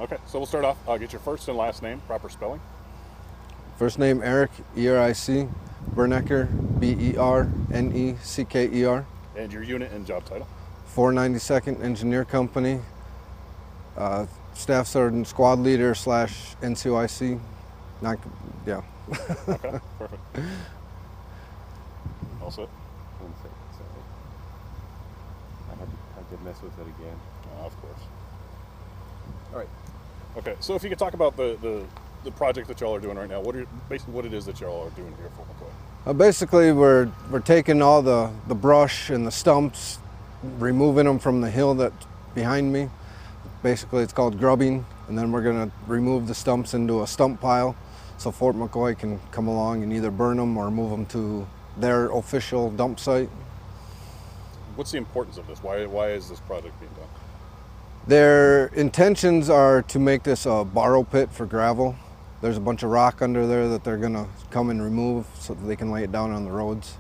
Okay, so we'll start off. Get your first and last name, proper spelling. First name Eric, E-R-I-C, Bernecker, B-E-R-N-E-C-K-E-R. And your unit and job title. 492nd Engineer Company, Staff Sergeant, Squad Leader / NCOIC. Yeah. Okay, perfect. All set? 1 second, sorry. I had to mess with it again. Of course. All right. Okay, so if you could talk about the project that y'all are doing right now, basically what it is that y'all are doing here at Fort McCoy. Basically, we're taking all the brush and the stumps, removing them from the hill that's behind me. Basically, it's called grubbing, and then we're going to remove the stumps into a stump pile so Fort McCoy can come along and either burn them or move them to their official dump site. What's the importance of this? Why is this project being done? Their intentions are to make this a borrow pit for gravel. There's a bunch of rock under there that they're going to come and remove so that they can lay it down on the roads.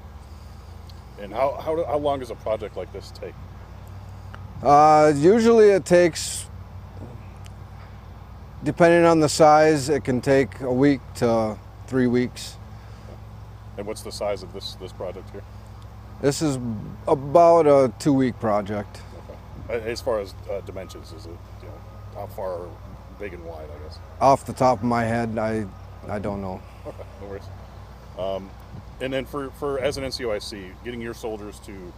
And how long does a project like this take? Usually it takes, depending on the size, it can take a week to 3 weeks. And what's the size of this project here? This is about a 2-week project. Okay. As far as dimensions, is it, how far big and wide, I guess? Off the top of my head, I don't know. Okay, no worries. And then for as an NCOIC, getting your soldiers to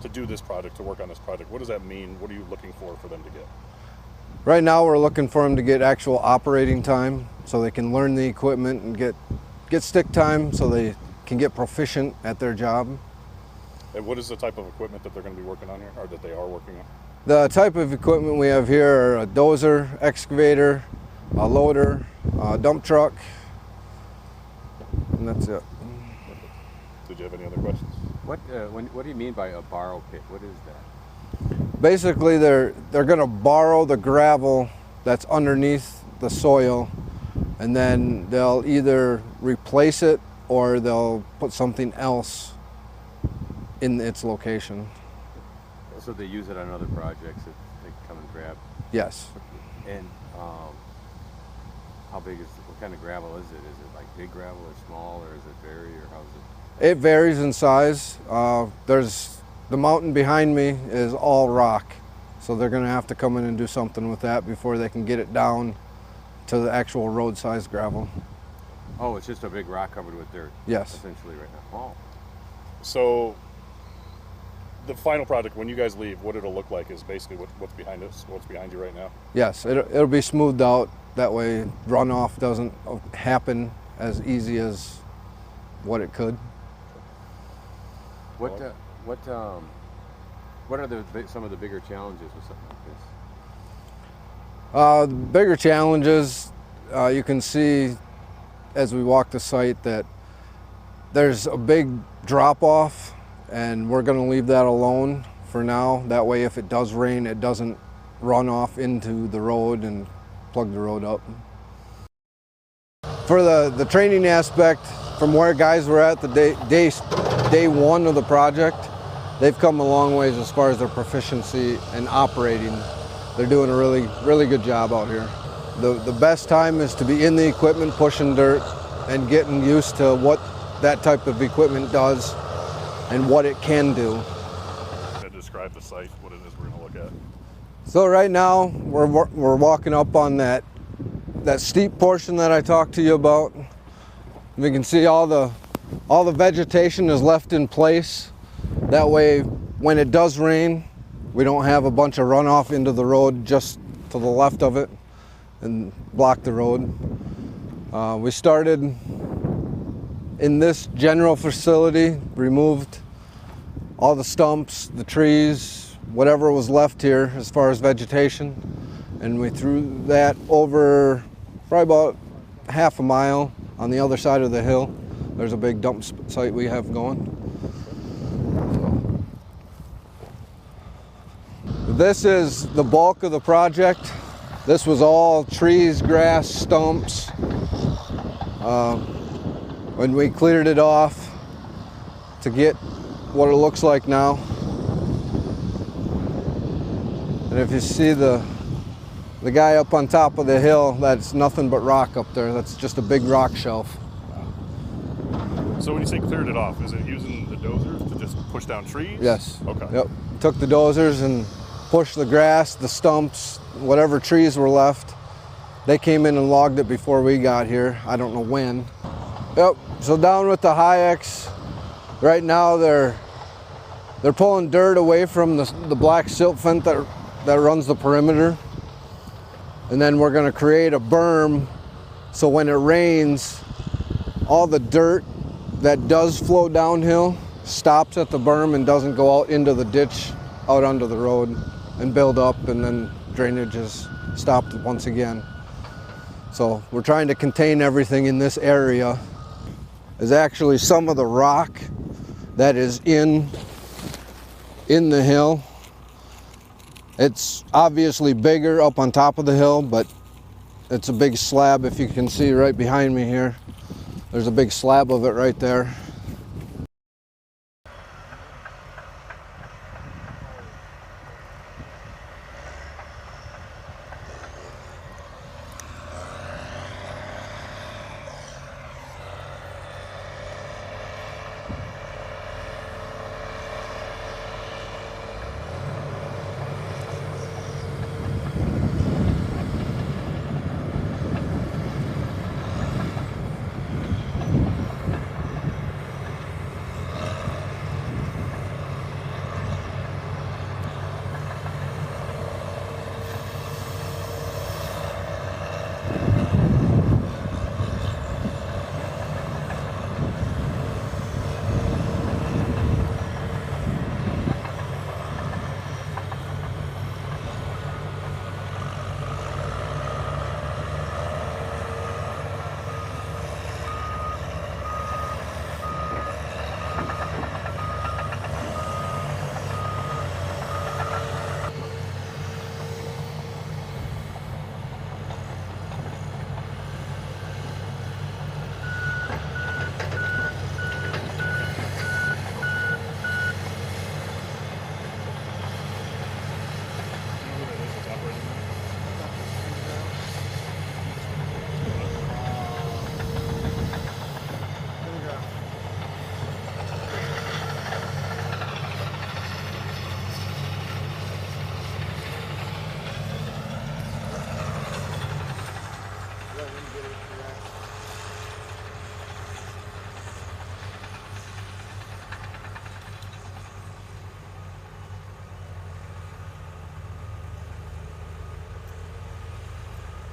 do this project, to work on this project, what does that mean? What are you looking for them to get? Right now we're looking for them to get actual operating time so they can learn the equipment and get stick time so they can get proficient at their job. And what is the type of equipment that they're going to be working on here, or that they are working on? The type of equipment we have here are a dozer, excavator, a loader, a dump truck, and that's it. Did you have any other questions? What do you mean by a borrow pit? What is that? Basically, they're going to borrow the gravel that's underneath the soil, and then they'll either replace it or they'll put something else in its location. So they use it on other projects that they come and grab? Yes. And how big what kind of gravel is it? Is it like big gravel or small, or does it vary, or how's it? It varies in size. There's the mountain behind me is all rock, so they're going to have to come in and do something with that before they can get it down to the actual road size gravel. Oh, it's just a big rock covered with dirt. Yes. Essentially, right now. Oh. So the final project, when you guys leave, what it'll look like is basically what's behind us, what's behind you right now. Yes, it'll be smoothed out. That way, runoff doesn't happen as easy as what it could. What are some of the bigger challenges with something like this? Bigger challenges, you can see as we walk the site that there's a big drop-off, and we're going to leave that alone for now. That way, if it does rain, it doesn't run off into the road and plug the road up. For the training aspect, from where guys were at the day one of the project, they've come a long ways as far as their proficiency in operating. They're doing a really good job out here. The best time is to be in the equipment pushing dirt and getting used to what that type of equipment does and what it can do. Describe the site, what it is we're going to look at. So right now we're walking up on that steep portion that I talked to you about. We can see all the vegetation is left in place. That way, when it does rain, we don't have a bunch of runoff into the road just to the left of it and block the road. We started in this general facility, removed all the stumps, the trees, whatever was left here as far as vegetation, and we threw that over probably about half a mile on the other side of the hill. There's a big dump site we have going. This is the bulk of the project. This was all trees, grass, stumps. When we cleared it off to get what it looks like now. And if you see the The guy up on top of the hill, that's nothing but rock up there. That's just a big rock shelf. So when you say cleared it off, is it using the dozers to just push down trees? Yes. Okay. Yep. Took the dozers and pushed the grass, the stumps, whatever trees were left. They came in and logged it before we got here. I don't know when. Yep. So down with the Hayeks, right now they're pulling dirt away from the black silt fence that runs the perimeter. And then we're going to create a berm so when it rains, all the dirt that does flow downhill stops at the berm and doesn't go out into the ditch out onto the road and build up, and then drainage is stopped once again. So we're trying to contain everything in this area. There's actually some of the rock that is in the hill. It's obviously bigger up on top of the hill, but it's a big slab. If you can see right behind me here, there's a big slab of it right there.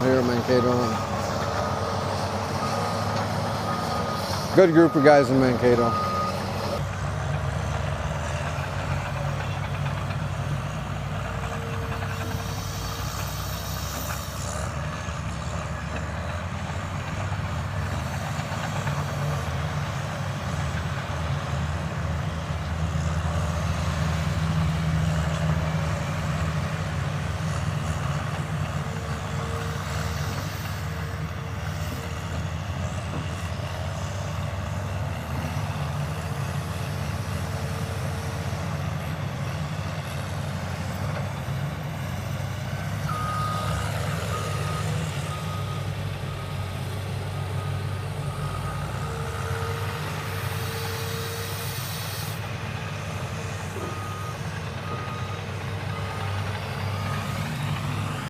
Here at Mankato. Good group of guys in Mankato.